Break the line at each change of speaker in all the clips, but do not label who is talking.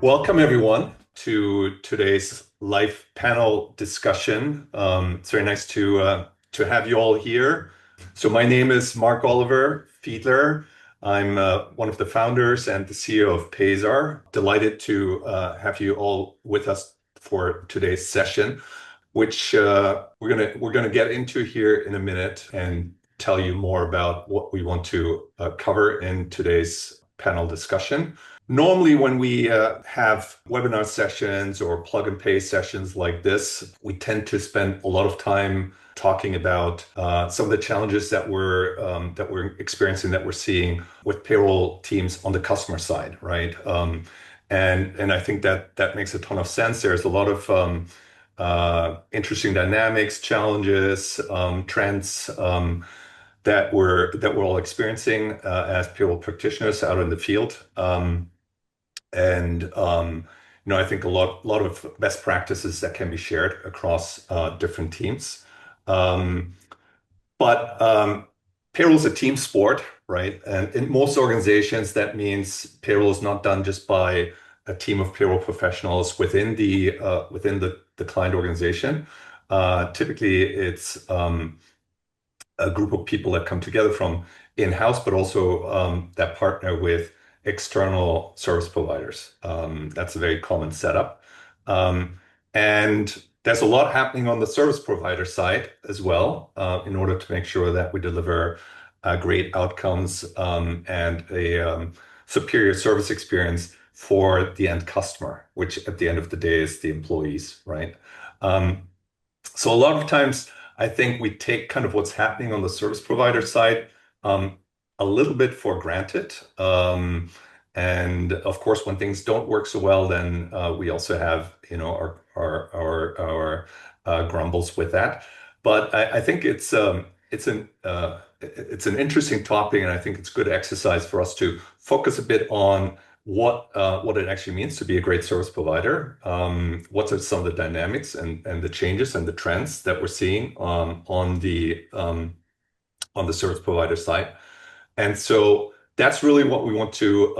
Welcome everyone to today's live panel discussion. It's very nice to have you all here. So my name is Marc-Oliver Fiedler. I'm one of the founders and the CEO of Payzaar. Delighted to have you all with us for today's session, which we're gonna get into here in a minute and tell you more about what we want to cover in today's panel discussion. Normally, when we have webinar sessions or plug and pay sessions like this, we tend to spend a lot of time talking about some of the challenges that we're experiencing, that we're seeing with payroll teams on the customer side, right? And I think that makes a ton of sense. There's a lot of interesting dynamics, challenges, trends that we're all experiencing as payroll practitioners out in the field. I think a lot of best practices that can be shared across different teams. But payroll is a team sport, right? And in most organizations, that means payroll is not done just by a team of payroll professionals within the client organization. Typically, it's a group of people that come together from in-house, but also that partner with external service providers. That's a very common setup. And there's a lot happening on the service provider side as well, in order to make sure that we deliver great outcomes and a superior service experience for the end customer, which at the end of the day is the employees, right? So a lot of times, I think we take kind of what's happening on the service provider side a little bit for granted. And of course, when things don't work so well, then we also have, our grumbles with that. But I think it's an interesting topic, and I think it's good exercise for us to focus a bit on what it actually means to be a great service provider. What are some of the dynamics and the changes and the trends that we're seeing on the service provider side. And so that's really what we want to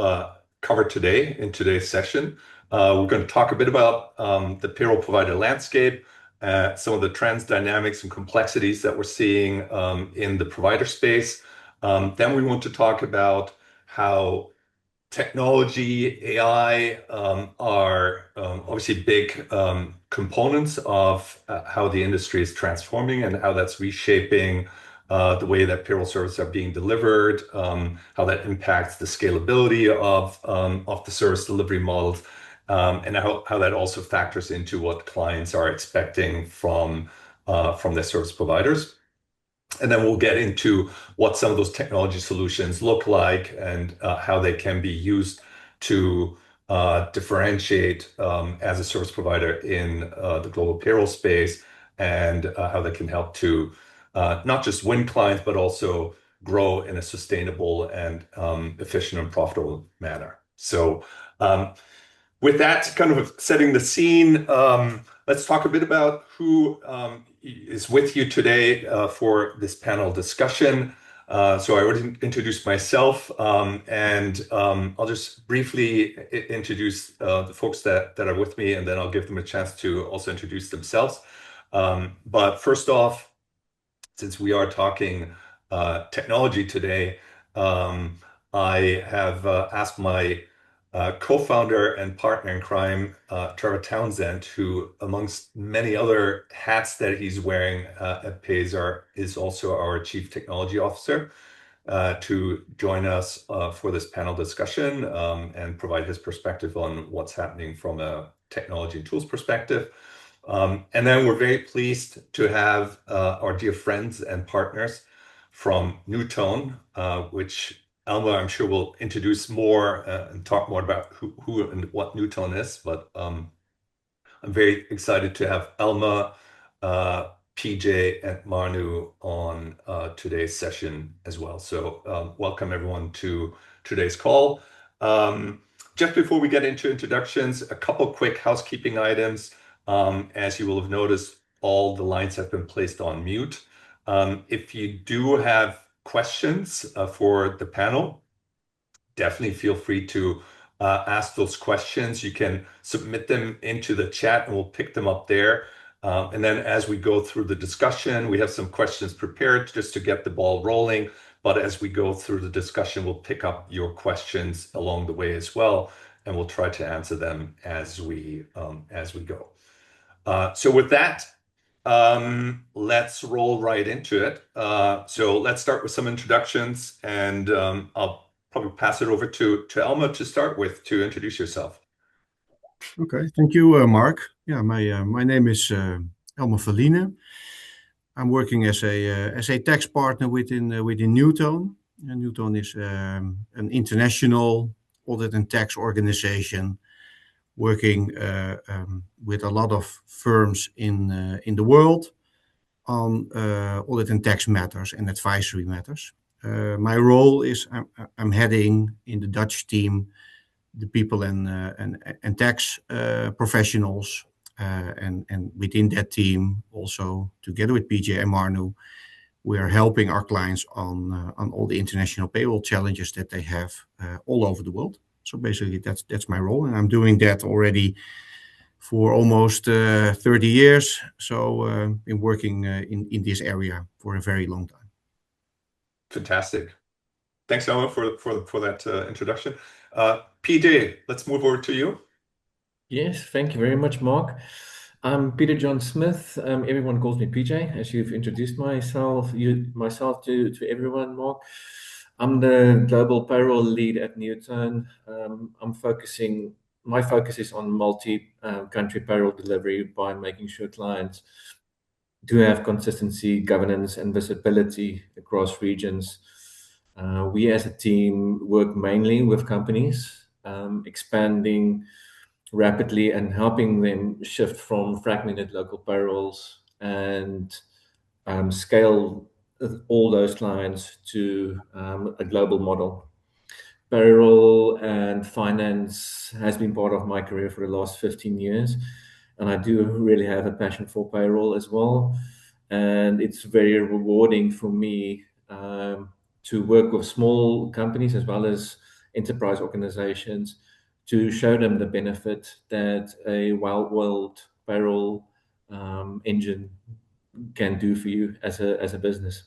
cover today in today's session. We're going to talk a bit about the payroll provider landscape, some of the trends, dynamics, and complexities that we're seeing in the provider space. Then we want to talk about how technology, AI are obviously big components of how the industry is transforming and how that's reshaping the way that payroll services are being delivered, how that impacts the scalability of the service delivery models, and how that also factors into what clients are expecting from their service providers. And then we'll get into what some of those technology solutions look like and how they can be used to differentiate as a service provider in the global payroll space, and how they can help to not just win clients, but also grow in a sustainable and efficient and profitable manner. So with that kind of setting the scene, let's talk a bit about who is with you today for this panel discussion. So I already introduced myself, and I'll just briefly introduce the folks that are with me, and then I'll give them a chance to also introduce themselves. But first off, since we are talking technology today, I have asked my co-founder and partner in crime, Trevor Townsend, who, amongst many other hats that he's wearing at Payzaar, is also our Chief Technology Officer, to join us for this panel discussion and provide his perspective on what's happening from a technology and tools perspective. And then we're very pleased to have our dear friends and partners from Newtone, which Elmer, I'm sure, will introduce more and talk more about who and what Newtone is. But I'm very excited to have Elmer, PJ, and Marnu on today's session as well. So welcome everyone to today's call. Just before we get into introductions, a couple quick housekeeping items. As you will have noticed, all the lines have been placed on mute. If you do have questions for the panel, definitely feel free to ask those questions. You can submit them into the chat and we'll pick them up there. And then as we go through the discussion, we have some questions prepared just to get the ball rolling. But as we go through the discussion, we'll pick up your questions along the way as well, and we'll try to answer them as we go. So with that, let's roll right into it. So let's start with some introductions, and I'll probably pass it over to Elmer to start with to introduce yourself.
Okay, thank you, Mark. Yeah, my name is Elmer van Lienen. I'm working as a tax partner within Newtone. Newtone is an international audit and tax organization working with a lot of firms in the world on audit and tax matters and advisory matters. My role is I'm heading in the Dutch team the people and tax professionals, and within that team also together with PJ and Marnu, we are helping our clients on all the international payroll challenges that they have all over the world. So basically that's my role, and I'm doing that already for almost 30 years. So been working in this area for a very long time.
Fantastic. Thanks, Elmer, for that introduction. PJ, let's move over to you.
Yes, thank you very much, Mark. I'm Peter John Smith. Everyone calls me PJ, as you've introduced myself to everyone, Mark. I'm the global payroll lead at Newtone. My focus is on multi-country payroll delivery by making sure clients do have consistency, governance, and visibility across regions. We as a team work mainly with companies, expanding rapidly and helping them shift from fragmented local payrolls and scale all those clients to a global model. Payroll and finance has been part of my career for the last 15 years, and I do really have a passion for payroll as well. And it's very rewarding for me to work with small companies as well as enterprise organizations to show them the benefit that a well-oiled payroll engine can do for you as a business.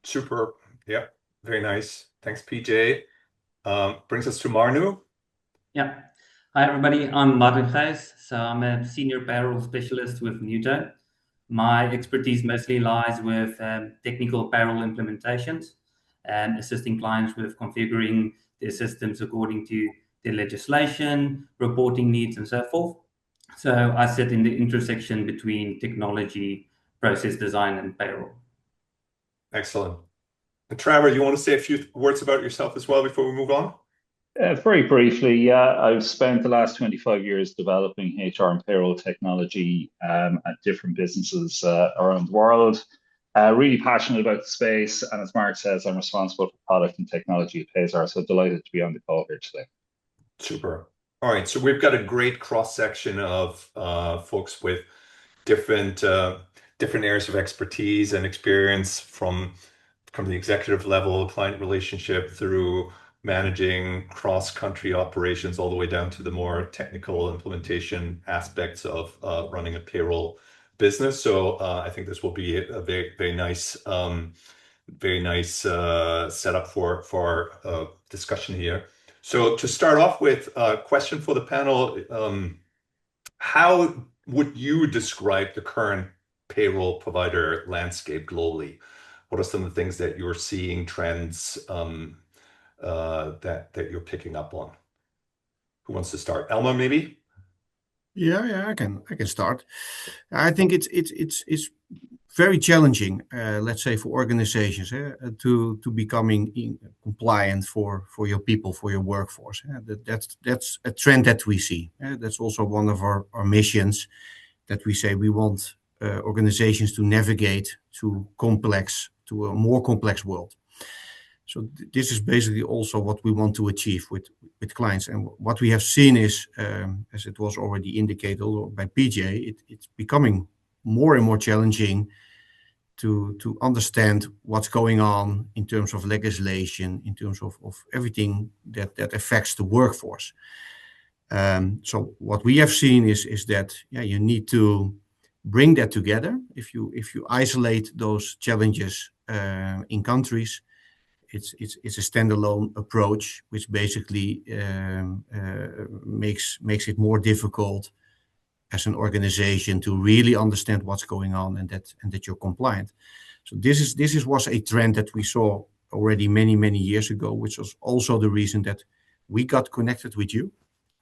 Super. Yeah, very nice. Thanks, PJ. Brings us to Marnu.
Yeah. Hi, everybody. I'm Marnu Gouws. So I'm a senior payroll specialist with Newtone. My expertise mostly lies with technical payroll implementations and assisting clients with configuring their systems according to their legislation, reporting needs, and so forth. So I sit in the intersection between technology, process design, and payroll.
Excellent. And Trevor, you want to say a few words about yourself as well before we move on?
Very briefly, yeah, I've spent the last 25 years developing HR and payroll technology at different businesses around the world. Really passionate about the space, and as Mark says, I'm responsible for product and technology at Payzaar, so delighted to be on the call here today.
Super. All right, so we've got a great cross-section of folks with different areas of expertise and experience from the executive level, client relationship, through managing cross-country operations all the way down to the more technical implementation aspects of running a payroll business. So I think this will be a very nice setup for discussion here. So to start off with, a question for the panel: how would you describe the current payroll provider landscape globally? What are some of the things that you're seeing, trends that you're picking up on? Who wants to start? Elmer, maybe?
Yeah, I can start. I think it's very challenging, let's say, for organizations to becoming compliant for your people, for your workforce. That's a trend that we see. That's also one of our missions, that we say we want organizations to navigate to a more complex world. So this is basically also what we want to achieve with clients. And what we have seen is, as it was already indicated by PJ, it's becoming more and more challenging to understand what's going on in terms of legislation, in terms of everything that affects the workforce. So what we have seen is that you need to bring that together. If you isolate those challenges in countries, it's a standalone approach, which basically makes it more difficult as an organization to really understand what's going on and that you're compliant. So this was a trend that we saw already many years ago, which was also the reason that we got connected with you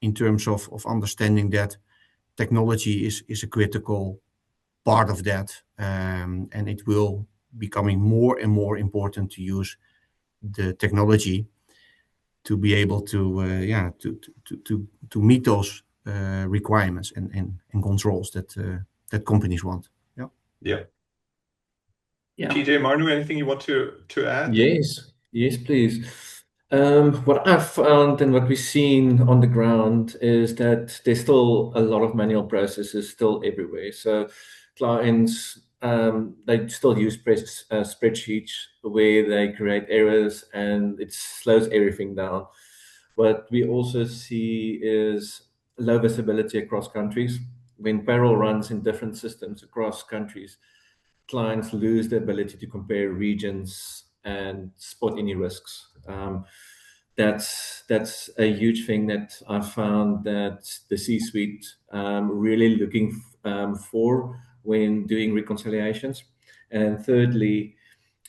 in terms of understanding that technology is a critical part of that, and it will becoming more and more important to use the technology to be able to meet those requirements and controls that companies want.
Yeah. TJ, Marnu, anything you want to add?
Yes, please. What I've found and what we've seen on the ground is that there's still a lot of manual processes still everywhere. So clients, they still use spreadsheets where they create errors and it slows everything down. What we also see is low visibility across countries. When payroll runs in different systems across countries, clients lose the ability to compare regions and spot any risks. That's a huge thing that I found that the C-suite really looking for when doing reconciliations. And thirdly,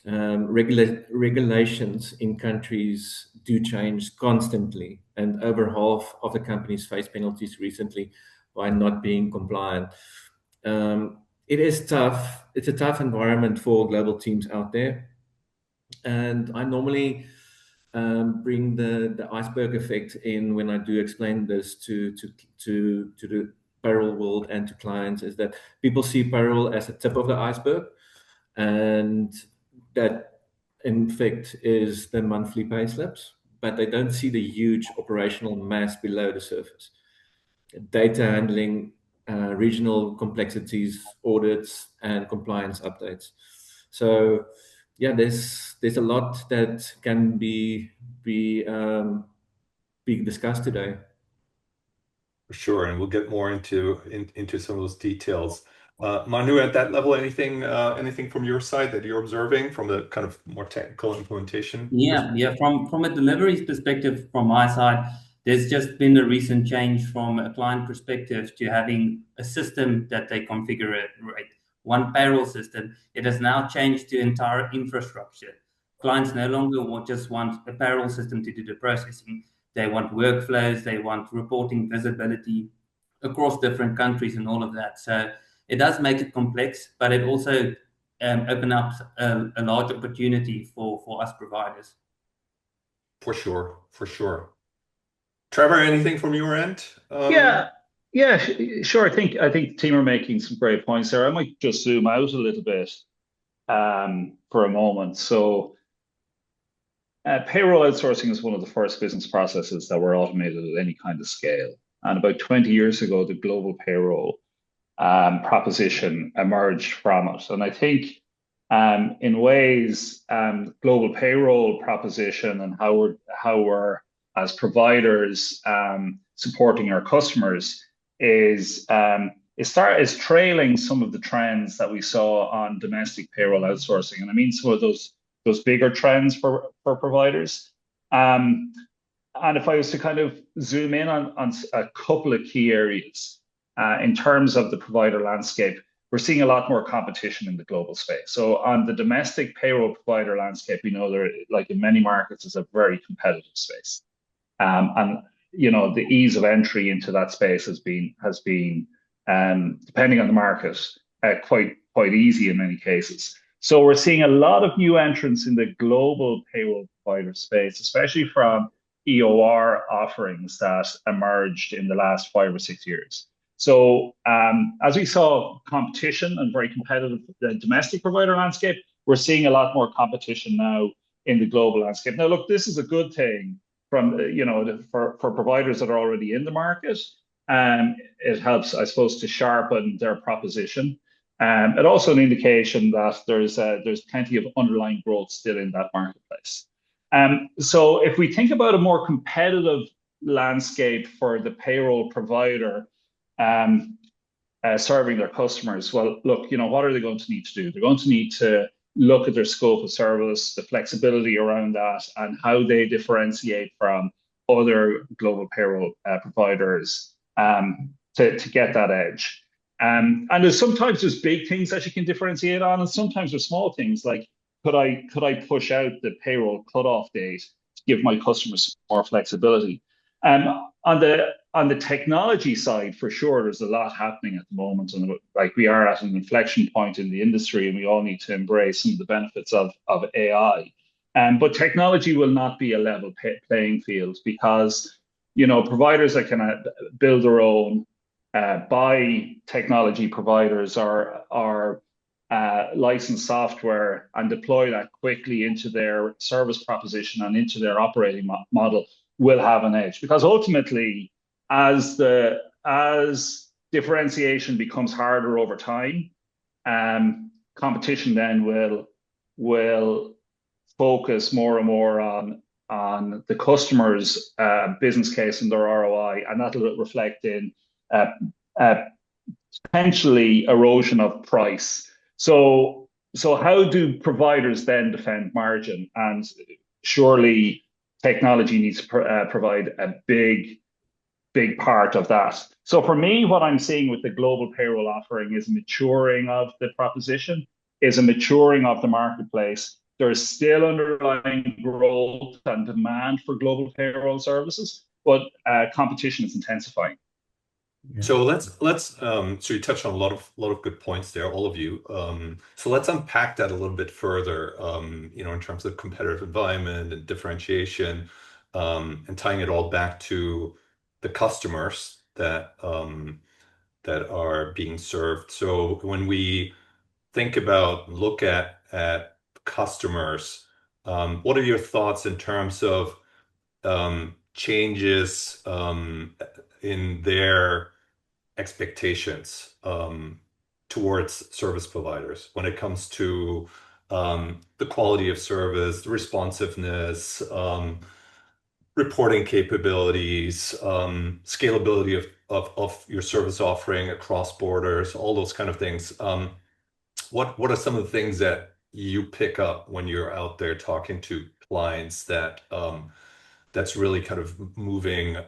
regulations in countries do change constantly, and over half of the companies face penalties recently by not being compliant. It is tough. It's a tough environment for global teams out there. And I normally bring the iceberg effect in when I do explain this to the payroll world and to clients, is that people see payroll as a tip of the iceberg, and that in fact is the monthly pay slips, but they don't see the huge operational mass below the surface. Data handling, regional complexities, audits, and compliance updates. So, yeah, there's a lot that can be discussed today.
For sure, and we'll get more into some of those details. Marnu, at that level, anything from your side that you're observing from the kind of more technical implementation?
Yeah. From a delivery perspective, from my side, there's just been a recent change from a client perspective to having a system that they configure it, right? One payroll system. It has now changed to entire infrastructure. Clients no longer just want a payroll system to do the processing. They want workflows, they want reporting visibility across different countries and all of that. So it does make it complex, but it also opens up a large opportunity for us providers.
For sure. Trevor, anything from your end?
Yeah, sure. I think the team are making some great points there. I might just zoom out a little bit for a moment. So payroll outsourcing is one of the first business processes that were automated at any kind of scale. And about 20 years ago, the global payroll proposition emerged from it. And I think in ways, global payroll proposition and how we're as providers supporting our customers is trailing some of the trends that we saw on domestic payroll outsourcing. And I mean some of those bigger trends for providers. And if I was to kind of zoom in on a couple of key areas in terms of the provider landscape, we're seeing a lot more competition in the global space. So on the domestic payroll provider landscape, we know there, like in many markets, is a very competitive space. And you know, the ease of entry into that space has been depending on the market, quite easy in many cases. So we're seeing a lot of new entrants in the global payroll provider space, especially from EOR offerings that emerged in the last 5 or 6 years. So as we saw competition and very competitive the domestic provider landscape, we're seeing a lot more competition now in the global landscape. Now, look, this is a good thing from for providers that are already in the market. It helps, I suppose, to sharpen their proposition. and also an indication that there's plenty of underlying growth still in that marketplace. So if we think about a more competitive landscape for the payroll provider serving their customers, well, look, what are they going to need to do? They're going to need to look at their scope of service, the flexibility around that, and how they differentiate from other global payroll providers to get that edge. And sometimes there's big things that you can differentiate on, and sometimes there's small things like, could I push out the payroll cutoff date to give my customers more flexibility? On the technology side, for sure, there's a lot happening at the moment, and like we are at an inflection point in the industry, and we all need to embrace some of the benefits of AI. But technology will not be a level playing field, because providers that can build their own, buy technology providers or license software and deploy that quickly into their service proposition and into their operating model will have an edge. Because ultimately, as differentiation becomes harder over time, competition then will focus more and more on the customer's business case and their ROI, and that'll reflect in potentially erosion of price. So how do providers then defend margin? And surely technology needs to provide a big part of that. So for me, what I'm seeing with the global payroll offering is maturing of the proposition, is a maturing of the marketplace. There's still underlying growth and demand for global payroll services, but competition is intensifying.
Yeah. So so you touched on a lot of good points there, all of you. So let's unpack that a little bit further, in terms of competitive environment and differentiation, and tying it all back to the customers that are being served. So when we look at customers, what are your thoughts in terms of changes in their expectations towards service providers when it comes to the quality of service, the responsiveness, reporting capabilities, scalability of your service offering across borders, all those kind of things. What are some of the things that you pick up when you're out there talking to clients that's really kind of moving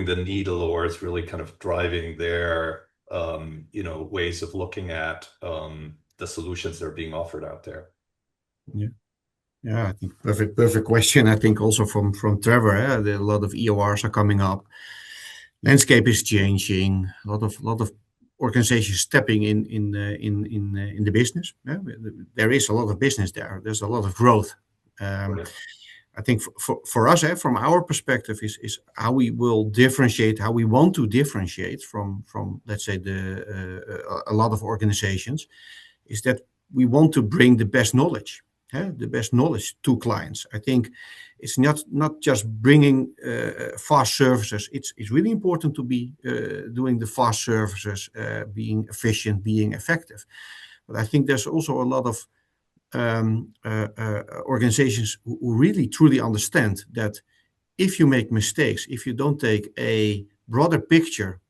the needle, or is really kind of driving their ways of looking at the solutions that are being offered out there?
Yeah, I think perfect question. I think also from Trevor, a lot of EORs are coming up. Landscape is changing. A lot of organizations stepping in the business. Yeah? There is a lot of business there. There's a lot of growth. I think for us, from our perspective, is how we will differentiate, how we want to differentiate from let's say a lot of organizations, is that we want to bring the best knowledge to clients. I think it's not just bringing fast services. It's really important to be doing the fast services, being efficient, being effective. But I think there's also a lot of organizations who really truly understand that if you make mistakes, if you don't take a broader picture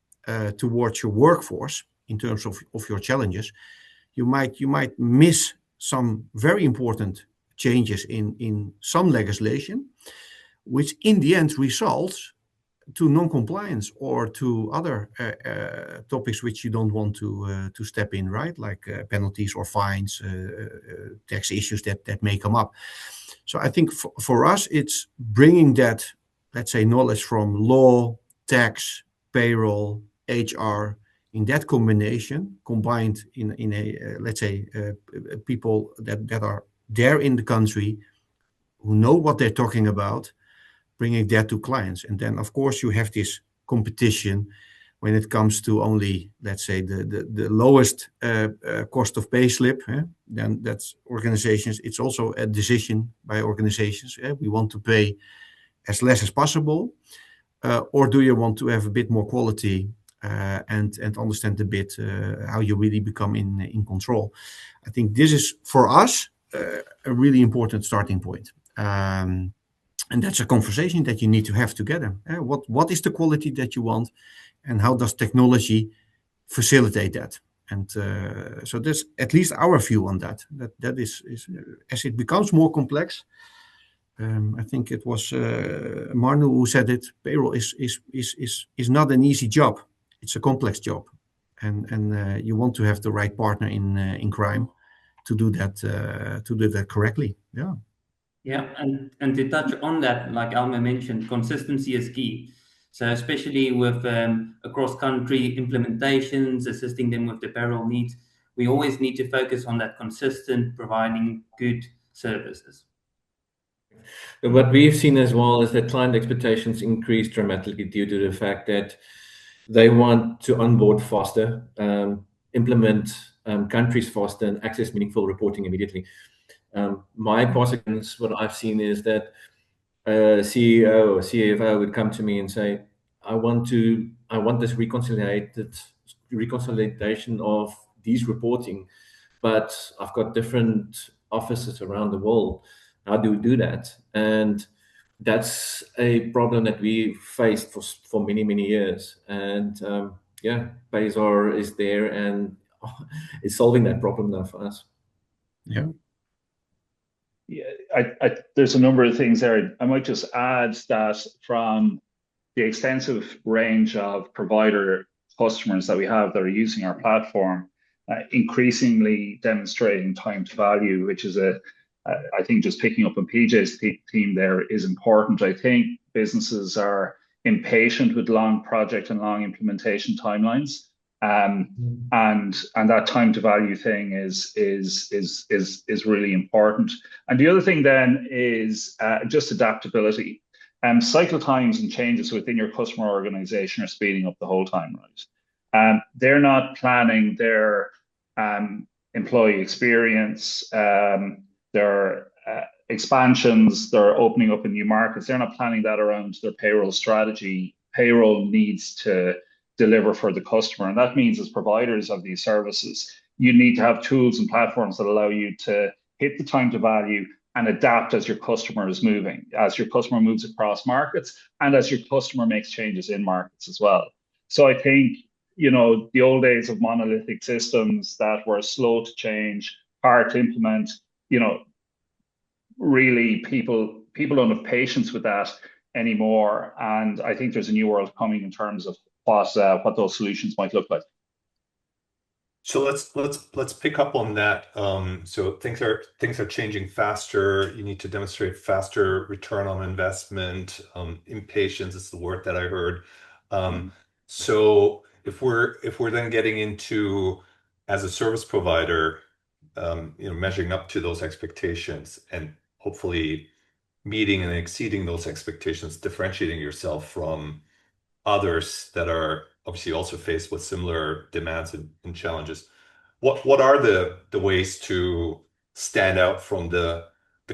towards your workforce in terms of your challenges, you might miss some very important changes in some legislation, which in the end results to non-compliance or to other topics which you don't want to step in, right? Like penalties or fines, tax issues that may come up. So I think for us, it's bringing that, let's say, knowledge from law, tax, payroll, HR, in that combination, combined in a let's say, people that are there in the country who know what they're talking about, bringing that to clients. And then, of course, you have this competition when it comes to only, let's say, the lowest cost of pay slip. Then that's organizations. It's also a decision by organizations. We want to pay as less as possible, or do you want to have a bit more quality and understand a bit how you really become in control. I think this is, for us, a really important starting point. And that's a conversation that you need to have together. What is the quality that you want, and how does technology facilitate that? And so that's at least our view on that. That is as it becomes more complex. I think it was Marnu who said it. Payroll is not an easy job. It's a complex job, and you want to have the right partner in crime to do that correctly. Yeah.
Yeah, and to touch on that, like Elmer mentioned, consistency is key. So especially with across-country implementations, assisting them with the payroll needs, we always need to focus on that consistent providing good services.
What we've seen as well is that client expectations increase dramatically due to the fact that they want to onboard faster, implement countries faster, and access meaningful reporting immediately. My past experience, what I've seen is that a CEO or CFO would come to me and say, I want this reconciliation of these reporting, but I've got different offices around the world. How do we do that? And that's a problem that we faced for many, many years. And Payzaar is there and is solving that problem now for us.
Yeah.
Yeah, there's a number of things there. I might just add that from the extensive range of provider customers that we have that are using our platform, increasingly demonstrating time to value, which is I think just picking up on PJ's theme there is important. I think businesses are impatient with long project and long implementation timelines. And that time to value thing is really important. And the other thing then is just adaptability. Cycle times and changes within your customer organization are speeding up the whole time, right? They're not planning their employee experience, their expansions, they're opening up in new markets. They're not planning that around their payroll strategy. Payroll needs to deliver for the customer. And that means as providers of these services, you need to have tools and platforms that allow you to hit the time to value and adapt as your customer is moving, as your customer moves across markets, and as your customer makes changes in markets as well. So I think, the old days of monolithic systems that were slow to change, hard to implement, really people don't have patience with that anymore. And I think there's a new world coming in terms of what those solutions might look like.
So let's pick up on that. So things are changing faster. You need to demonstrate faster return on investment. Impatience is the word that I heard. So if we're then getting into, as a service provider, measuring up to those expectations and hopefully meeting and exceeding those expectations, differentiating yourself from others that are obviously also faced with similar demands and challenges. What are the ways to stand out from the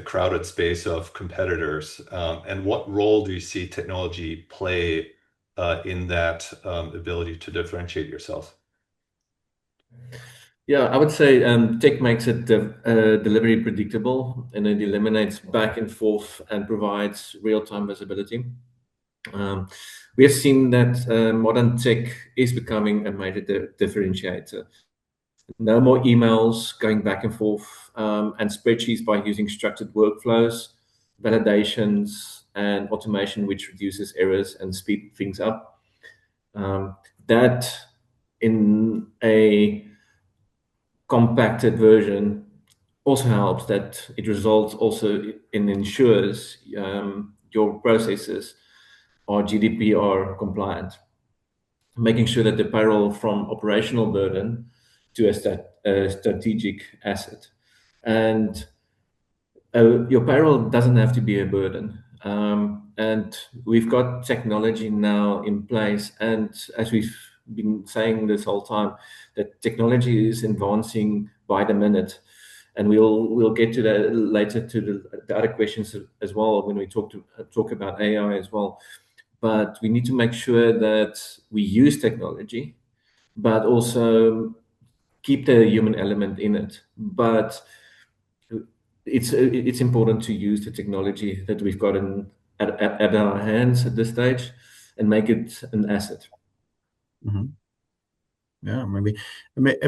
crowded space of competitors? And what role do you see technology play in that ability to differentiate yourself?
Yeah, I would say tech makes it delivery predictable, and it eliminates back and forth and provides real-time visibility. We have seen that modern tech is becoming a major differentiator. No more emails going back and forth and spreadsheets, by using structured workflows, validations, and automation, which reduces errors and speed things up. That in a compacted version also helps, that it results also in ensures your processes are GDPR compliant, making sure that the payroll from operational burden to a strategic asset. And your payroll doesn't have to be a burden. And we've got technology now in place. And as we've been saying this whole time, that technology is advancing by the minute. And we'll get to that later, to the other questions as well, when we talk about AI as well. but we need to make sure that we use technology, but also keep the human element in it. But it's important to use the technology that we've got at our hands at this stage and make it an asset.
Yeah,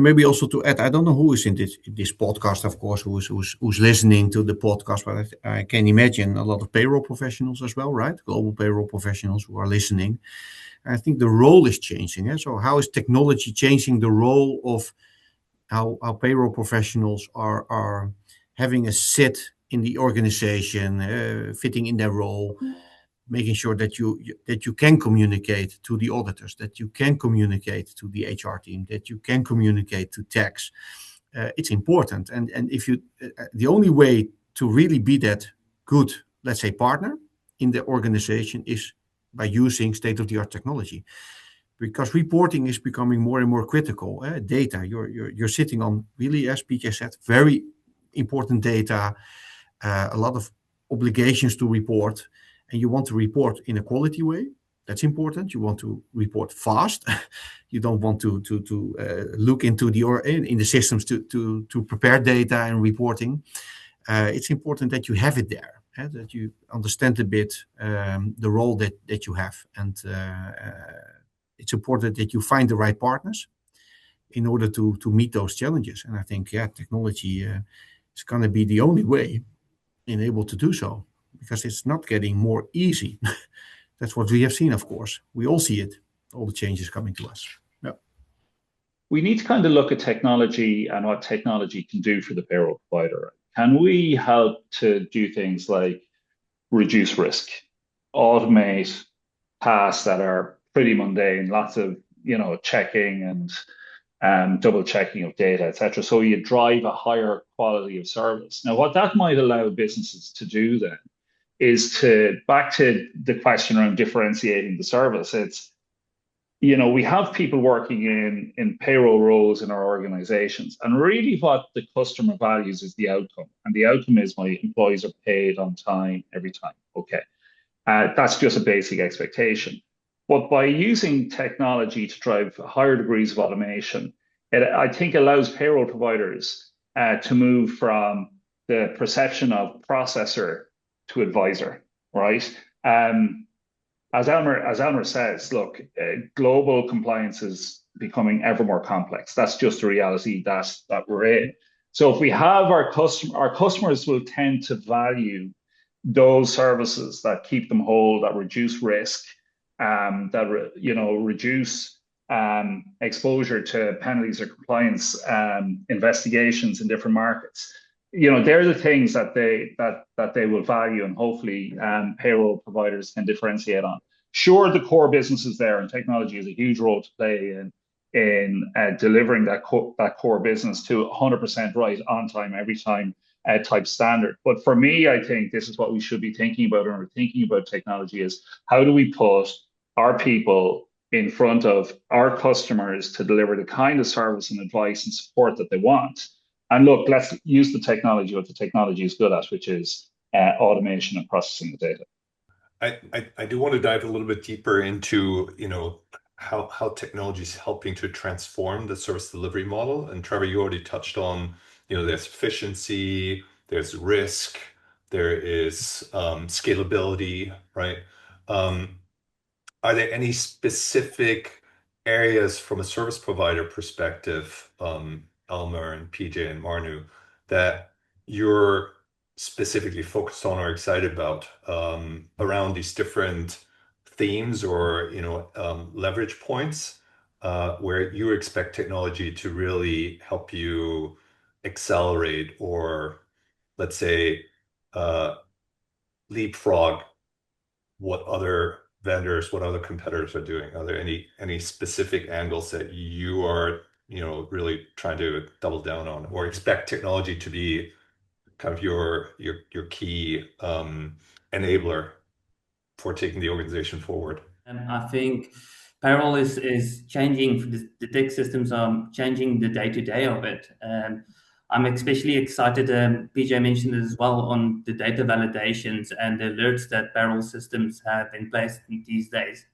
maybe also to add, I don't know who is in this podcast, of course, who's listening to the podcast, but I can imagine a lot of payroll professionals as well, right? Global payroll professionals who are listening. I think the role is changing. Eh? So how is technology changing the role of how payroll professionals are having a sit in the organization, fitting in their role, making sure that you can communicate to the auditors, that you can communicate to the HR team, that you can communicate to tax. It's important, and if you, the only way to really be that good, let's say, partner in the organization is by using state-of-the-art technology, because reporting is becoming more and more critical. Data, you're sitting on really, as PJ said, very important data, a lot of obligations to report. And you want to report in a quality way. That's important. You want to report fast. You don't want to look into in the systems to prepare data and reporting. It's important that you have it there, that you understand a bit the role that you have, and it's important that you find the right partners in order to meet those challenges. And I think technology is going to be the only way in able to do so, because it's not getting more easy. That's what we have seen, of course. We all see it, all the changes coming to us. Yeah.
We need to kind of look at technology and what technology can do for the payroll provider. Can we help to do things like reduce risk, automate tasks that are pretty mundane, lots of checking and double checking of data, etc. So you drive a higher quality of service. Now, what that might allow businesses to do then is back to the question around differentiating the service. It's, we have people working in payroll roles in our organizations, and really what the customer values is the outcome. And the outcome is my employees are paid on time, every time. Okay. That's just a basic expectation. But by using technology to drive higher degrees of automation, it, I think, allows payroll providers to move from the perception of processor to advisor, right? As Elmer says, look, global compliance is becoming ever more complex. That's just the reality that we're in. So if we have our customers will tend to value those services that keep them whole, that reduce risk, reduce exposure to penalties or compliance investigations in different markets. They're the things that they will value, and hopefully payroll providers can differentiate on. Sure, the core business is there, and technology has a huge role to play in delivering that core business to 100% right, on time, every time type standard. But for me, I think this is what we should be thinking about when we're thinking about technology: is how do we put our people in front of our customers to deliver the kind of service and advice and support that they want. And look, let's use the technology, what the technology is good at, which is automation and processing the data.
I do want to dive a little bit deeper into, how technology is helping to transform the service delivery model. And Trevor, you already touched on, there's efficiency, there's risk, there is scalability, right? Are there any specific areas from a service provider perspective, Elmer and PJ and Marnu, that you're specifically focused on or excited about around these different themes or leverage points where you expect technology to really help you accelerate, or let's say leapfrog what other vendors, what other competitors are doing? Are there any specific angles that you are really trying to double down on, or expect technology to be kind of your key enabler for taking the organization forward?
And I think payroll is changing. The tech systems are changing the day-to-day of it. I'm especially excited, PJ mentioned it as well, on the data validations and the alerts that payroll systems have in place these days.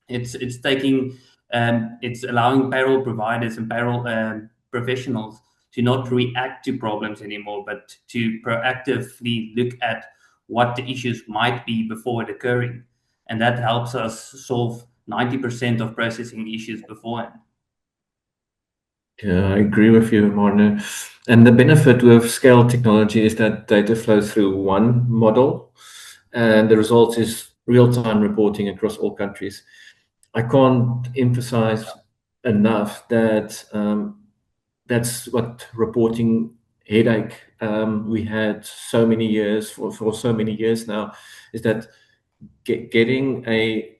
It's taking, it's allowing payroll providers and payroll professionals to not react to problems anymore, but to proactively look at what the issues might be before it occurring. And that helps us solve 90% of processing issues beforehand.
Yeah, I agree with you, Marnu. And the benefit with scale technology is that data flows through one model, and the result is real-time reporting across all countries. I can't emphasize enough that that's what reporting headache we had so many years for so many years now, is that getting a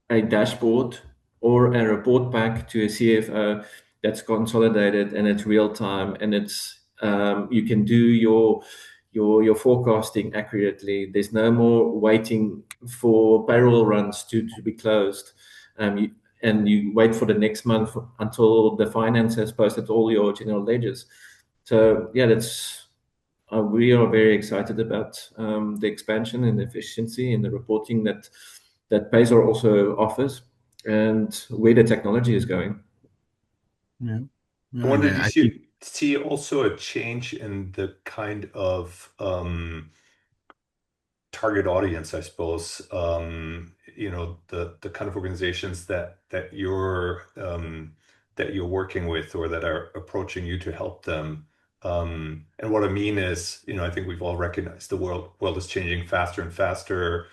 dashboard or a report back to a CFO that's consolidated and it's real time, and it's you can do your forecasting accurately. There's no more waiting for payroll runs to be closed. And you wait for the next month until the finance has posted all your general ledgers. So yeah, that's we are very excited about the expansion and efficiency and the reporting that Payzaar also offers, and where the technology is going.
Yeah.
I wonder, did you see also a change in the kind of target audience, I suppose, the kind of organizations that you're working with or that are approaching you to help them. And what I mean is, I think we've all recognized the world is changing faster and faster.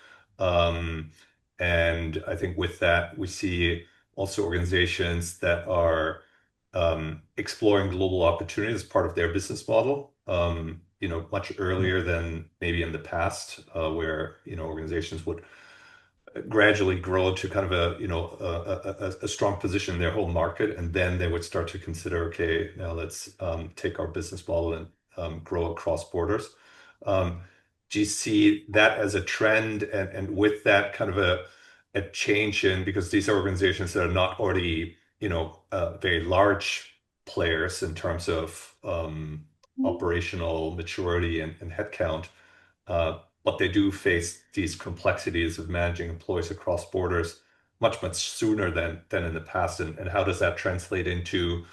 And I think with that, we see also organizations that are exploring global opportunities as part of their business model. Much earlier than maybe in the past, where organizations would gradually grow to kind of a strong position in their home market, and then they would start to consider, okay, now let's take our business model and grow across borders. Do you see that as a trend, and with that kind of a change in, because these are organizations that are not already very large players in terms of operational maturity and headcount, but they do face these complexities of managing employees across borders much sooner than in the past. And how does that translate into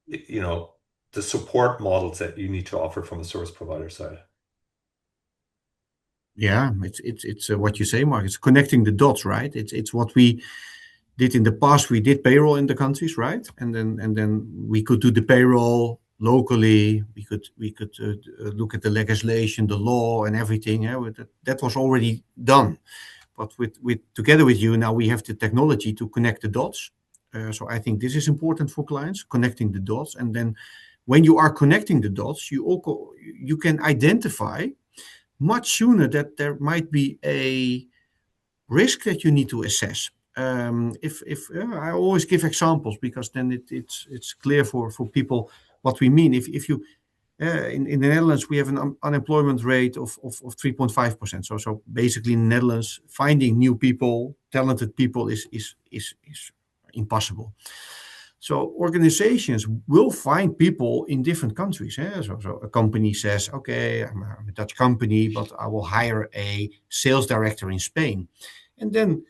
the support models that you need to offer from the service provider side?
Yeah, it's what you say, Mark. It's connecting the dots, right? It's what we did in the past. We did payroll in the countries, right? And then we could do the payroll locally. We could look at the legislation, the law, and everything. Yeah, that was already done. But together with you now, we have the technology to connect the dots. So I think this is important for clients, connecting the dots. And then when you are connecting the dots, you can identify much sooner that there might be a risk that you need to assess. I always give examples, because then it's clear for people what we mean. If you in the Netherlands, we have an unemployment rate of 3.5%. So basically in the Netherlands, finding new people, talented people is impossible. So organizations will find people in different countries. So a company says, okay, I'm a Dutch company, but I will hire a sales director in Spain. And then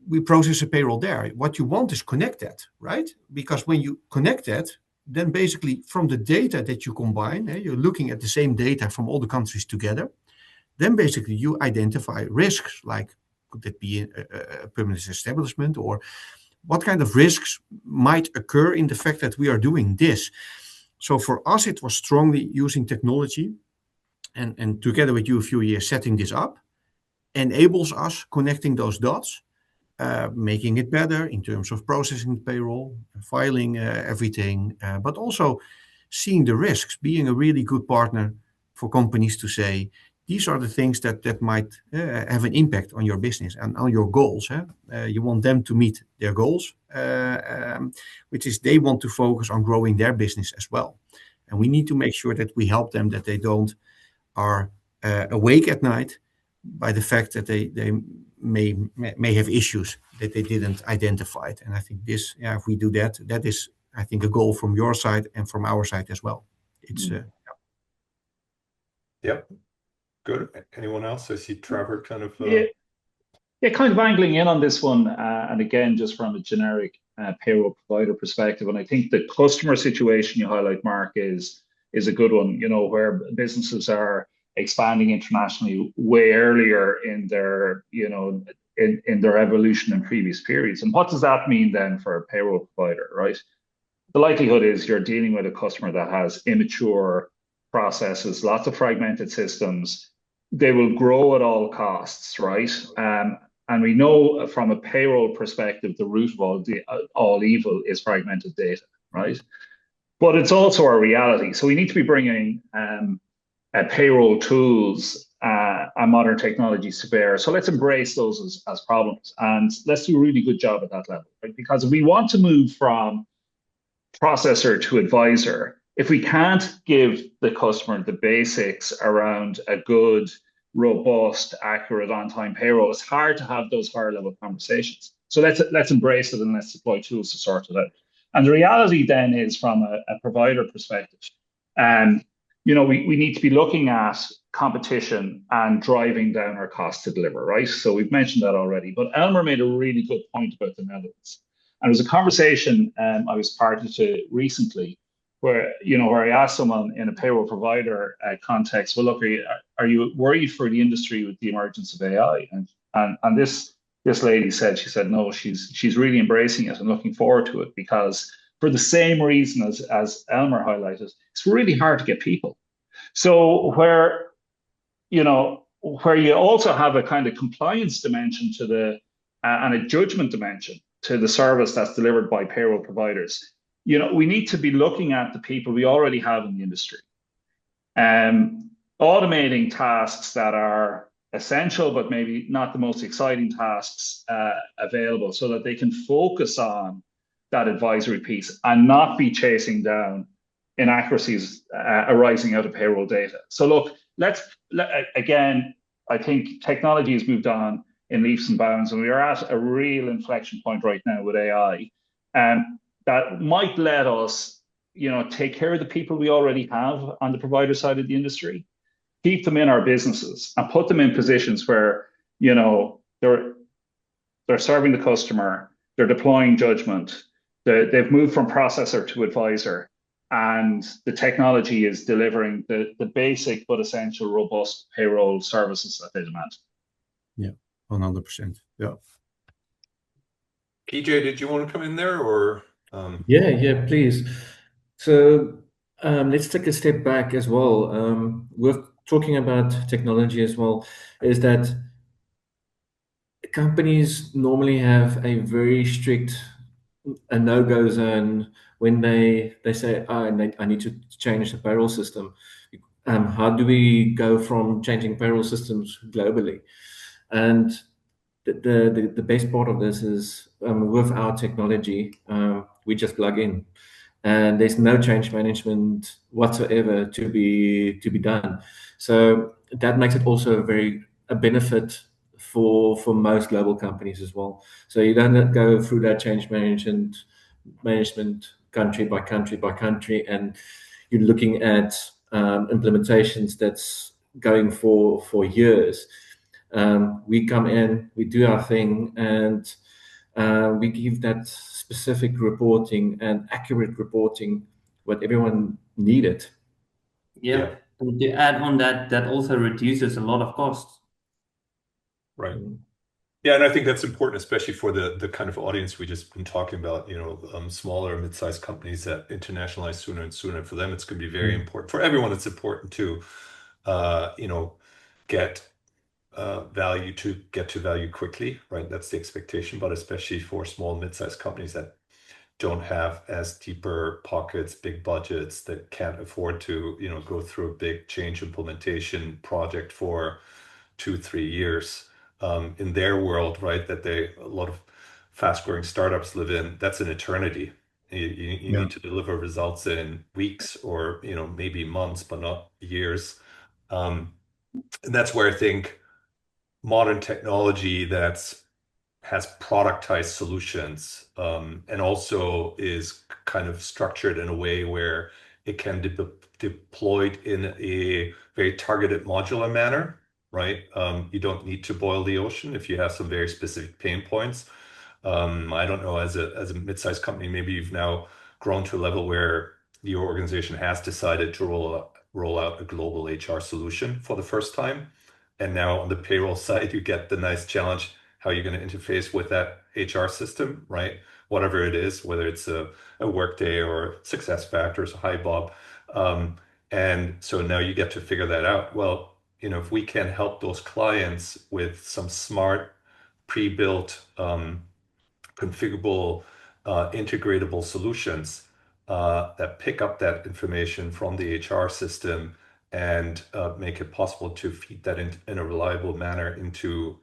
we process a payroll there. What you want is connect that, right? Because when you connect that, then basically from the data that you combine, you're looking at the same data from all the countries together. Then basically you identify risks, like could that be a permanent establishment, or what kind of risks might occur in the fact that we are doing this. So for us, it was strongly using technology, and together with you a few years setting this up, enables us connecting those dots, making it better in terms of processing payroll, filing everything, but also seeing the risks, being a really good partner for companies to say, these are the things that might have an impact on your business and on your goals. You want them to meet their goals, which is they want to focus on growing their business as well. And we need to make sure that we help them, that they are awake at night by the fact that they may have issues that they didn't identify. And I think this, if we do that, that is I think, a goal from your side and from our side as well. It's
Yep. Good. Anyone else? I see Trevor kind of.
Yeah, kind of angling in on this one, and again, just from a generic payroll provider perspective, and I think the customer situation you highlight, Mark, is a good one. You know, where businesses are expanding internationally way earlier in their, you know, in their evolution in previous periods. And what does that mean then for a payroll provider, right? The likelihood is you're dealing with a customer that has immature processes, lots of fragmented systems. They will grow at all costs, right? And we know from a payroll perspective, the root of all evil is fragmented data, right? But it's also our reality. So we need to be bringing payroll tools and modern technologies to bear. So let's embrace those as problems, and let's do a really good job at that level, right? Because if we want to move from processor to advisor, if we can't give the customer the basics around a good, robust, accurate, on-time payroll, it's hard to have those higher level conversations. So let's embrace it and let's deploy tools to sort it out. And the reality then is, from a provider perspective, you know, we need to be looking at competition and driving down our cost to deliver, right? So we've mentioned that already, but Elmer made a really good point about the Netherlands. And there was a conversation I was party to recently where, you know, where I asked someone in a payroll provider context, well, look, are you worried for the industry with the emergence of AI? And this lady said, she said, no, she's really embracing it and looking forward to it, because for the same reason as Elmer highlighted, it's really hard to get people. So where, you know, where you also have a kind of compliance dimension to the and a judgment dimension to the service that's delivered by payroll providers, you know, we need to be looking at the people we already have in the industry, automating tasks that are essential, but maybe not the most exciting tasks available, so that they can focus on that advisory piece and not be chasing down inaccuracies arising out of payroll data. So look, again, I think technology has moved on in leaps and bounds, and we are at a real inflection point right now with AI, that might let us, you know, take care of the people we already have on the provider side of the industry, keep them in our businesses, and put them in positions where, you know, they're serving the customer, they're deploying judgment, they've moved from processor to advisor, and the technology is delivering the basic but essential robust payroll services that they demand.
Yeah, 100%. Yeah.
PJ, did you want to come in there, or?
Yeah, please. So let's take a step back as well. We're talking about technology as well, is that companies normally have a very strict no-go zone when they say, oh, I need to change the payroll system. How do we go from changing payroll systems globally? And the best part of this is, with our technology, we just plug in, and there's no change management whatsoever to be done. So that makes it also a benefit for most global companies as well. So you don't go through that change management country by country by country, and you're looking at implementations that's going for years. We come in, we do our thing, and we give that specific reporting and accurate reporting what everyone needed.
Yeah. And to add on that also reduces a lot of costs.
Right. Yeah, and I think that's important, especially for the kind of audience we just been talking about, you know, smaller, mid-sized companies that internationalize sooner and sooner. For them, it's going to be very important. For everyone, it's important to, you know, get to value quickly, right? That's the expectation, but especially for small, mid-sized companies that don't have as deeper pockets, big budgets, that can't afford to, you know, go through a big change implementation project for 2-3 years. In their world, right, that a lot of fast-growing startups live in, that's an eternity. You need to deliver results in weeks, or, you know, maybe months, but not years. And that's where I think modern technology that's has productized solutions, and also is kind of structured in a way where it can be deployed in a very targeted modular manner, right? You don't need to boil the ocean if you have some very specific pain points. I don't know, as a mid-sized company, maybe you've now grown to a level where your organization has decided to roll out a global HR solution for the first time. And now on the payroll side, you get the nice challenge, how you're going to interface with that HR system, right? Whatever it is, whether it's a Workday or SuccessFactors, HiBob. And so now you get to figure that out. Well, if we can help those clients with some smart, pre-built, configurable, integratable solutions that pick up that information from the HR system and make it possible to feed that in a reliable manner into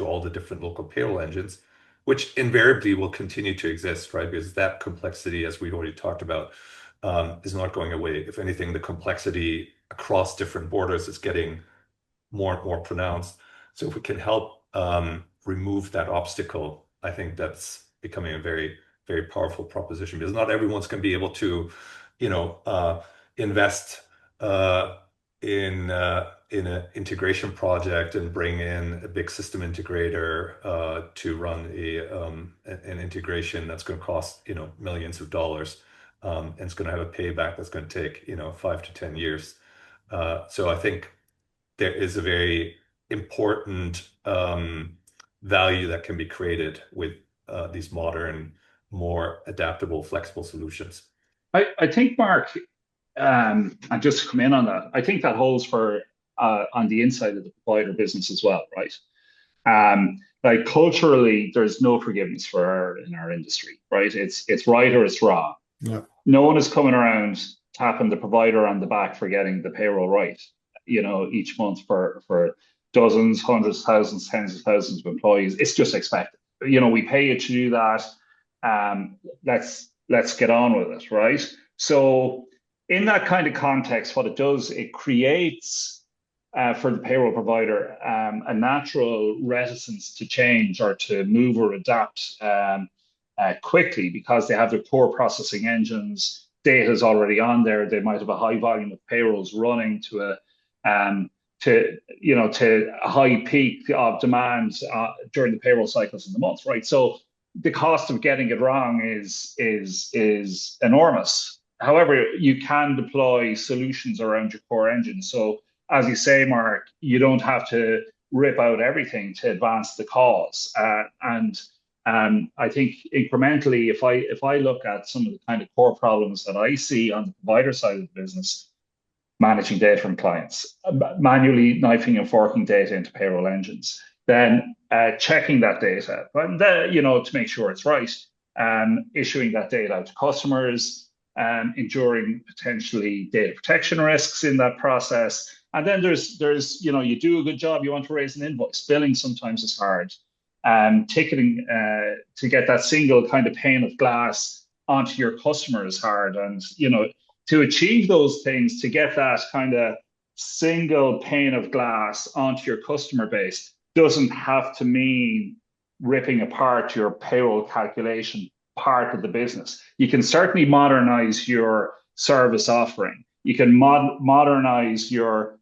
all the different local payroll engines, which invariably will continue to exist, right? Because that complexity, as we already talked about, is not going away. If anything, the complexity across different borders is getting more and more pronounced. So if we can help remove that obstacle, I think that's becoming a very, very powerful proposition, because not everyone's going to be able to, invest in an integration project and bring in a big system integrator to run an integration that's going to cost millions of dollars, and it's going to have a payback that's going to take 5 to 10 years. So I think there is a very important value that can be created with these modern, more adaptable, flexible solutions.
I think, Mark, and just to come in on that, I think that holds for on the inside of the provider business as well, right? Like culturally, there's no forgiveness for error in our industry, right? It's right or it's wrong.
Yeah.
No one is coming around tapping the provider on the back for getting the payroll right, each month for dozens, hundreds, thousands, tens of thousands of employees. It's just expected. We pay you to do that. Let's get on with it, right? So in that kind of context, what it does, it creates for the payroll provider a natural reticence to change or to move or adapt quickly, because they have their core processing engines. Data is already on there. They might have a high volume of payrolls running to a high peak of demand during the payroll cycles in the month, right? So the cost of getting it wrong is enormous. However, you can deploy solutions around your core engine. So as you say, Mark, you don't have to rip out everything to advance the cause. And I think incrementally, if I look at some of the kind of core problems that I see on the provider side of the business, managing data from clients, manually knifing and forking data into payroll engines, then checking that data, and to make sure it's right, issuing that data out to customers, enduring potentially data protection risks in that process. And then there's you do a good job, you want to raise an invoice. Billing sometimes is hard. Ticketing to get that single kind of pane of glass onto your customer is hard. And to achieve those things, to get that kind of single pane of glass onto your customer base, doesn't have to mean ripping apart your payroll calculation part of the business. You can certainly modernize your service offering. You can modernize your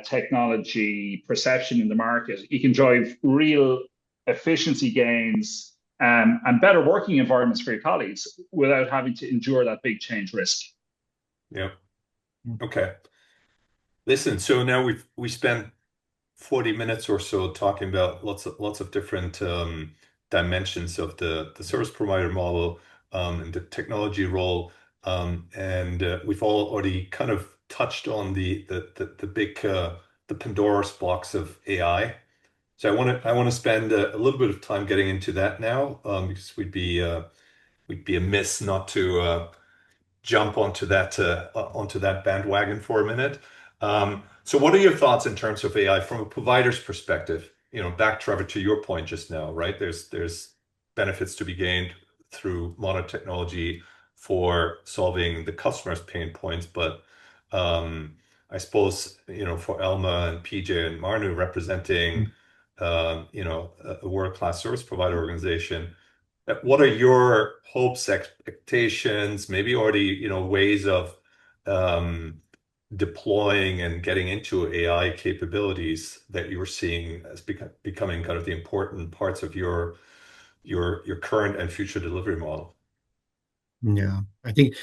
technology perception in the market. You can drive real efficiency gains and better working environments for your colleagues without having to endure that big change risk.
Yeah. Okay. Listen, so now we spent 40 minutes or so talking about lots of different dimensions of the service provider model and the technology role, and we've all already kind of touched on the big the Pandora's box of AI. So I want to spend a little bit of time getting into that now, because we'd be amiss not to jump onto that bandwagon for a minute. So what are your thoughts in terms of AI from a provider's perspective? Back, Trevor, to your point just now, right? There's benefits to be gained through modern technology for solving the customer's pain points, but I suppose for Elma and PJ and Marnu representing a world-class service provider organization, what are your hopes, expectations, maybe already, ways of deploying and getting into AI capabilities that you're seeing as becoming kind of the important parts of your current and future delivery model?
Yeah, I think,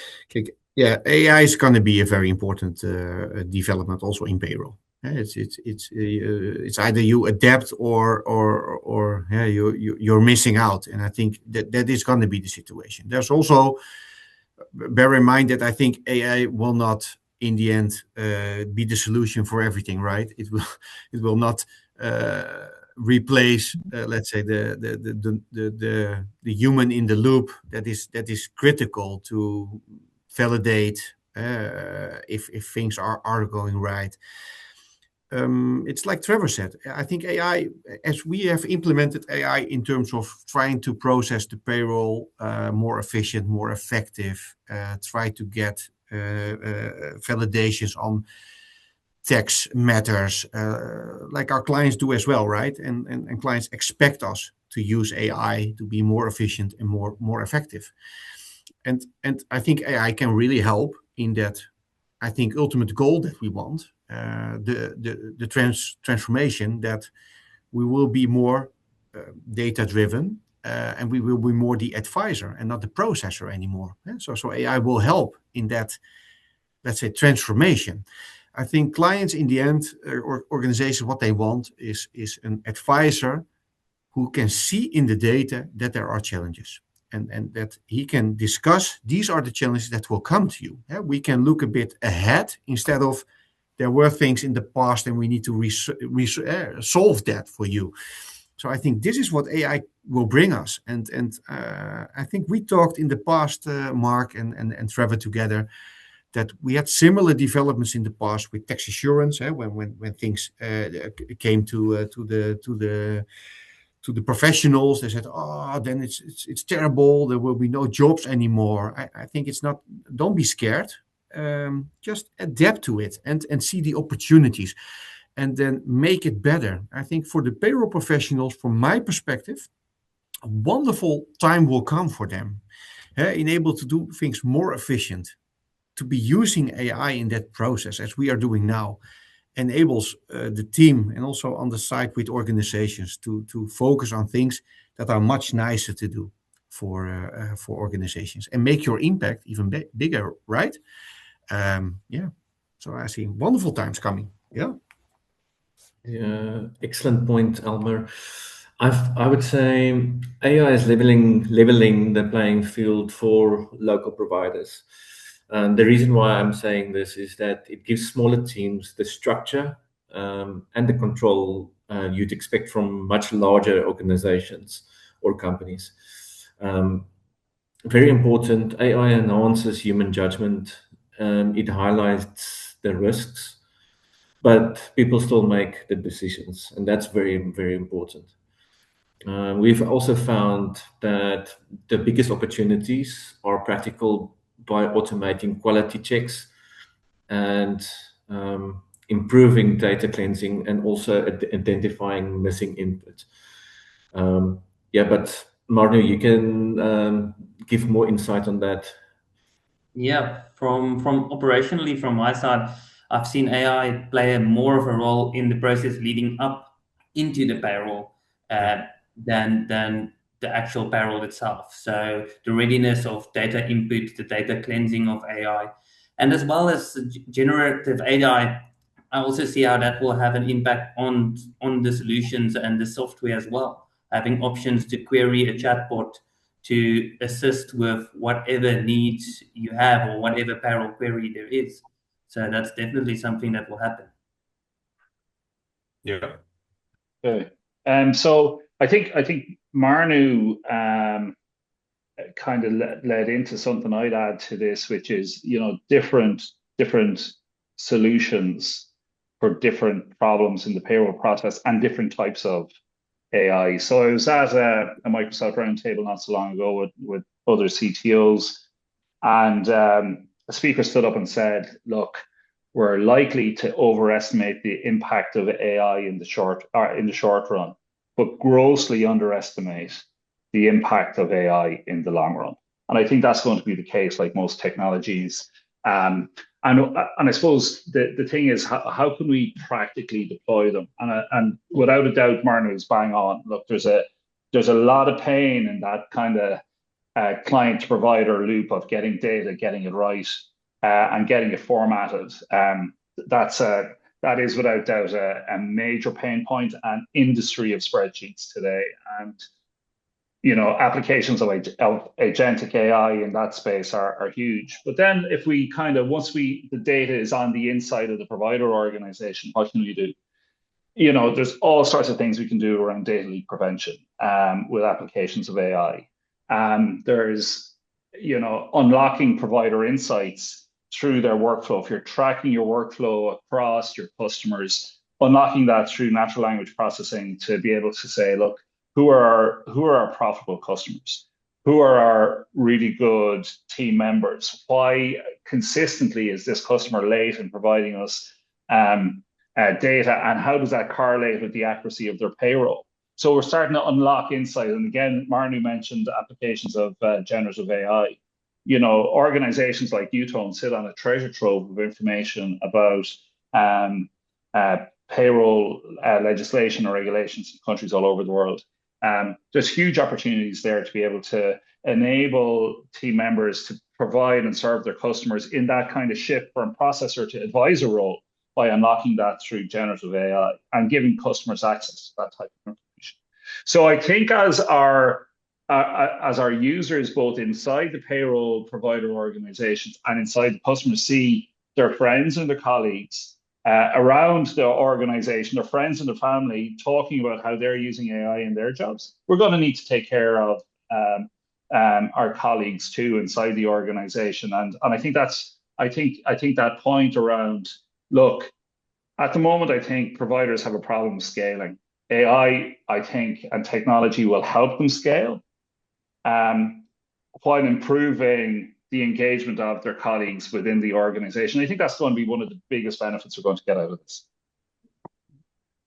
AI is going to be a very important development also in payroll. It's either you adapt or you're missing out, and I think that is going to be the situation. There's also, bear in mind that I think AI will not in the end be the solution for everything, right? It will not replace, let's say, the human in the loop that is critical to validate if things are going right. It's like Trevor said. I think AI, as we have implemented AI in terms of trying to process the payroll more efficient, more effective, try to get validations on tax matters, like our clients do as well, right? And clients expect us to use AI to be more efficient and more effective. And I think AI can really help in that. I think ultimate goal that we want, the transformation, that we will be more data driven, and we will be more the advisor and not the processor anymore. So AI will help in that, let's say, transformation. I think clients in the end, or organizations, what they want is an advisor who can see in the data that there are challenges, and that he can discuss, these are the challenges that will come to you. We can look a bit ahead instead of there were things in the past and we need to solve that for you. So I think this is what AI will bring us. And I think we talked in the past, Mark and Trevor together, that we had similar developments in the past with tax assurance, when things came to the professionals. They said, then it's terrible. There will be no jobs anymore. I think it's not. Don't be scared. Just adapt to it and see the opportunities, and then make it better. I think for the payroll professionals, from my perspective, a wonderful time will come for them, enabled to do things more efficient, to be using AI in that process as we are doing now. Enables the team and also on the side with organizations to focus on things that are much nicer to do for organizations and make your impact even bigger, right? So I see wonderful times coming. Yeah,
excellent point, Elmer. I would say AI is leveling the playing field for local providers. And the reason why I'm saying this is that it gives smaller teams the structure and the control you'd expect from much larger organizations or companies. Very important, AI enhances human judgment. It highlights the risks, but people still make the decisions, and that's very, very important. We've also found that the biggest opportunities are practical by automating quality checks and improving data cleansing and also identifying missing input. But Marnu, you can give more insight on that.
Yeah, from operationally, from my side, I've seen AI play more of a role in the process leading up into the payroll than the actual payroll itself. So the readiness of data input, the data cleansing of AI, and as well as generative AI, I also see how that will have an impact on the solutions and the software as well. Having options to query a chatbot to assist with whatever needs you have or whatever payroll query there is. So that's definitely something that will happen.
Yeah.
Okay. So I think Marnu kind of led into something I'd add to this, which is, different solutions for different problems in the payroll process and different types of AI. So I was at a Microsoft roundtable not so long ago with other CTOs, and a speaker stood up and said, "Look, we're likely to overestimate the impact of AI in the short run." but grossly underestimate the impact of AI in the long run. And I think that's going to be the case, like most technologies. And I suppose the thing is, how can we practically deploy them? And without a doubt, Marnu is bang on. Look, there's a lot of pain in that kind of client to provider loop of getting data, getting it right, and getting it formatted. That is without doubt a major pain point and industry of spreadsheets today. And applications of agentic AI in that space are huge. But then if we once the data is on the inside of the provider organization, what can we do? There's all sorts of things we can do around data leak prevention with applications of AI. There's, unlocking provider insights through their workflow. If you're tracking your workflow across your customers, unlocking that through natural language processing to be able to say, look, who are our profitable customers? Who are our really good team members? Why consistently is this customer late in providing us data, and how does that correlate with the accuracy of their payroll? So we're starting to unlock insight. And again, Marnu mentioned applications of generative AI. Organizations like Newtone sit on a treasure trove of information about payroll legislation or regulations in countries all over the world. There's huge opportunities there to be able to enable team members to provide and serve their customers in that kind of shift from processor to advisor role by unlocking that through generative AI and giving customers access to that type of information. So I think as our users, both inside the payroll provider organizations and inside the customers, see their friends and their colleagues around the organization, their friends and their family talking about how they're using AI in their jobs, we're going to need to take care of our colleagues too inside the organization. And I think that point around, look, at the moment, I think providers have a problem scaling. AI, I think, and technology will help them scale while improving the engagement of their colleagues within the organization. I think that's going to be one of the biggest benefits we're going to get out of this.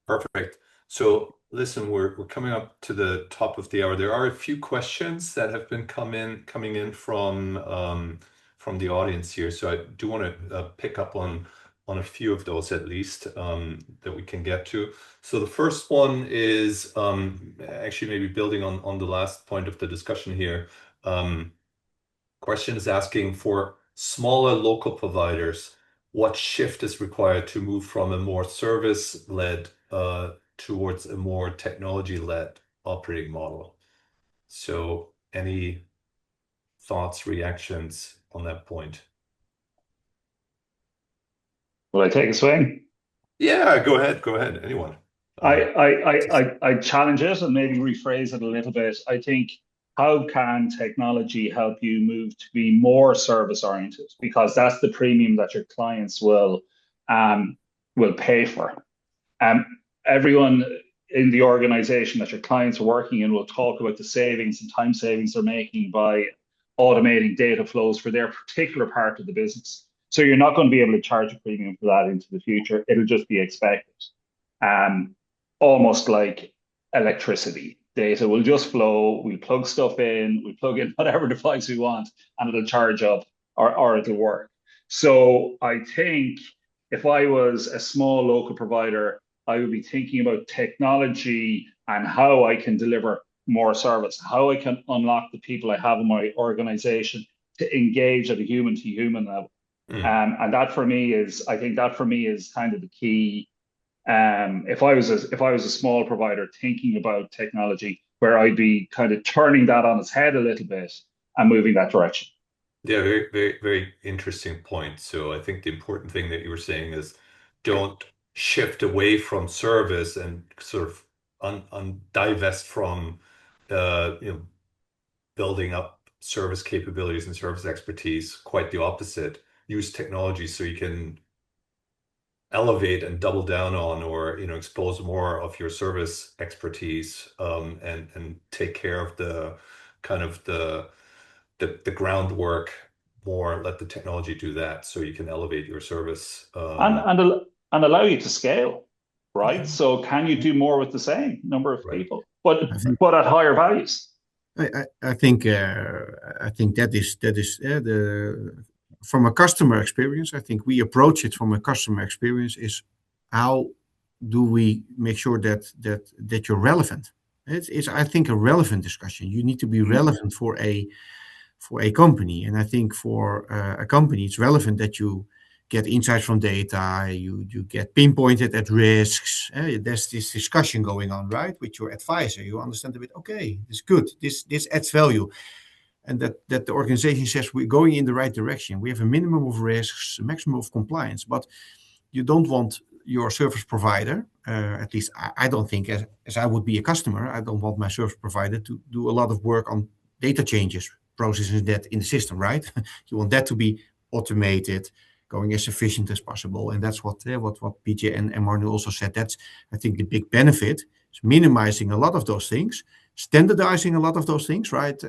Perfect. So listen, we're coming up to the top of the hour. There are a few questions that have been coming in from the audience here. So I do want to pick up on a few of those at least that we can get to. So the first one is actually maybe building on the last point of the discussion here. Question is asking, for smaller local providers, what shift is required to move from a more service-led towards a more technology-led operating model? So any thoughts, reactions on that point?
Will I take a swing?
Yeah, go ahead. Anyone.
I challenge it and maybe rephrase it a little bit. I think, how can technology help you move to be more service oriented? Because that's the premium that your clients will pay for. Everyone in the organization that your clients are working in will talk about the savings and time savings they're making by automating data flows for their particular part of the business. So you're not going to be able to charge a premium for that into the future. It'll just be expected. Almost like electricity. Data will just flow. We plug stuff in. We plug in whatever device we want, and it'll charge up or it'll work. So I think if I was a small local provider, I would be thinking about technology and how I can deliver more service, how I can unlock the people I have in my organization to engage at a human to human level. And that for me is kind of the key. If I was a small provider thinking about technology, where I'd be kind of turning that on its head a little bit and moving that direction.
Yeah, very, very, very interesting point. So I think the important thing that you were saying is, don't shift away from service and sort of divest from building up service capabilities and service expertise. Quite the opposite. Use technology so you can elevate and double down on, or expose more of your service expertise, and take care of the kind of the groundwork more. Let the technology do that so you can elevate your service
and allow you to scale. right? So can you do more with the same number of
Right.
people, but at higher values?
I think that is the from a customer experience. I think we approach it from a customer experience is how do we make sure that you're relevant. It's I think a relevant discussion. You need to be relevant for a company, and I think for a company it's relevant that you get insights from data, you get pinpointed at risks. There's this discussion going on, right, with your advisor. You understand a bit, okay, it's good, this adds value, and that the organization says we're going in the right direction. We have a minimum of risks, a maximum of compliance, but you don't want your service provider, at least I don't think, as I would be a customer, I don't want my service provider to do a lot of work on data changes, processes that in the system, right? You want that to be automated, going as efficient as possible. And that's what PJ and Marnu also said. That's, I think, the big benefit is minimizing a lot of those things, standardizing a lot of those things, right?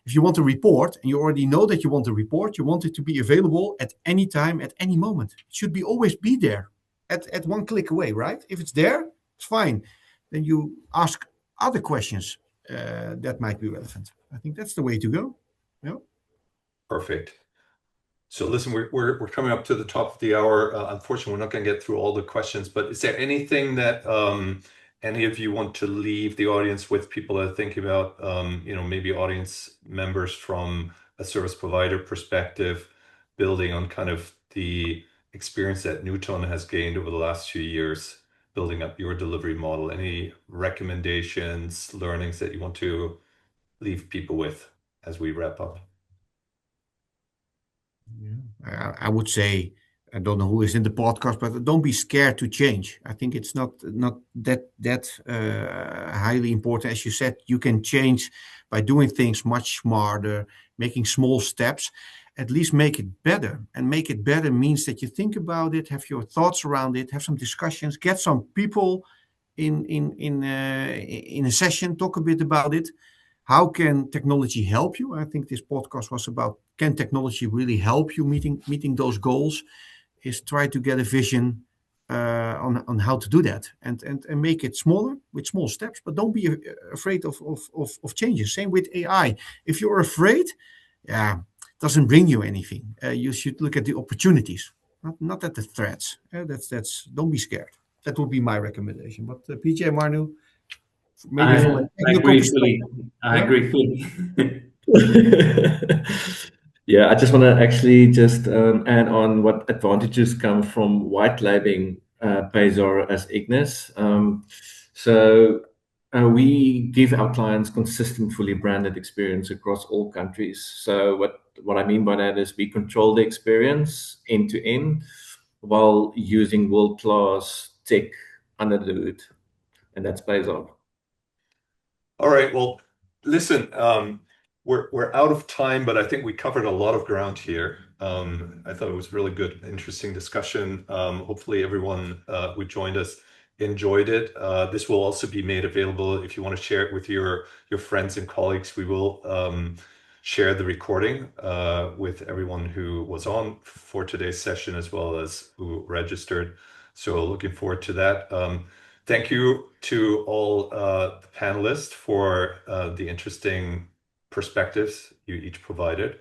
If you want a report and you already know that you want a report, you want it to be available at any time, at any moment. It should be always be there at one click away, right? If it's there, it's fine. Then you ask other questions that might be relevant. I think that's the way to go. Yeah.
Perfect. So listen, we're coming up to the top of the hour. Unfortunately, we're not going to get through all the questions, but is there anything that any of you want to leave the audience with, people that are thinking about, maybe audience members from a service provider perspective, building on kind of the experience that Newtone has gained over the last few years, building up your delivery model? Any recommendations, learnings that you want to leave people with as we wrap up?
Yeah. I would say, I don't know who is in the podcast, but don't be scared to change. I think it's not that highly important. As you said, you can change by doing things much smarter, making small steps. At least make it better. And make it better means that you think about it, have your thoughts around it, have some discussions, get some people in a session, talk a bit about it. How can technology help you? I think this podcast was about, can technology really help you meeting those goals? Is try to get a vision on how to do that and make it smaller with small steps, but don't be afraid of changes. Same with AI. If you're afraid, it doesn't bring you anything. You should look at the opportunities, not at the threats. That's don't be scared. That would be my recommendation. But PJ, Marnu, maybe from a technical perspective.
I agree fully.
Yeah, I just want to actually just add on what advantages come from white labeling Payzaar as Ignys. We give our clients consistent, fully branded experience across all countries. So what I mean by that is we control the experience end to end while using world-class tech under the hood, and that's Payzaar.
All right. Well, listen, we're out of time, but I think we covered a lot of ground here. I thought it was really good, interesting discussion. Hopefully everyone who joined us enjoyed it. This will also be made available if you want to share it with your friends and colleagues. We will share the recording with everyone who was on for today's session as well as who registered. So looking forward to that. Thank you to all the panelists for the interesting perspectives you each provided.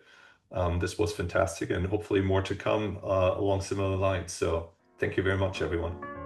This was fantastic, and hopefully more to come along similar lines. So thank you very much, everyone.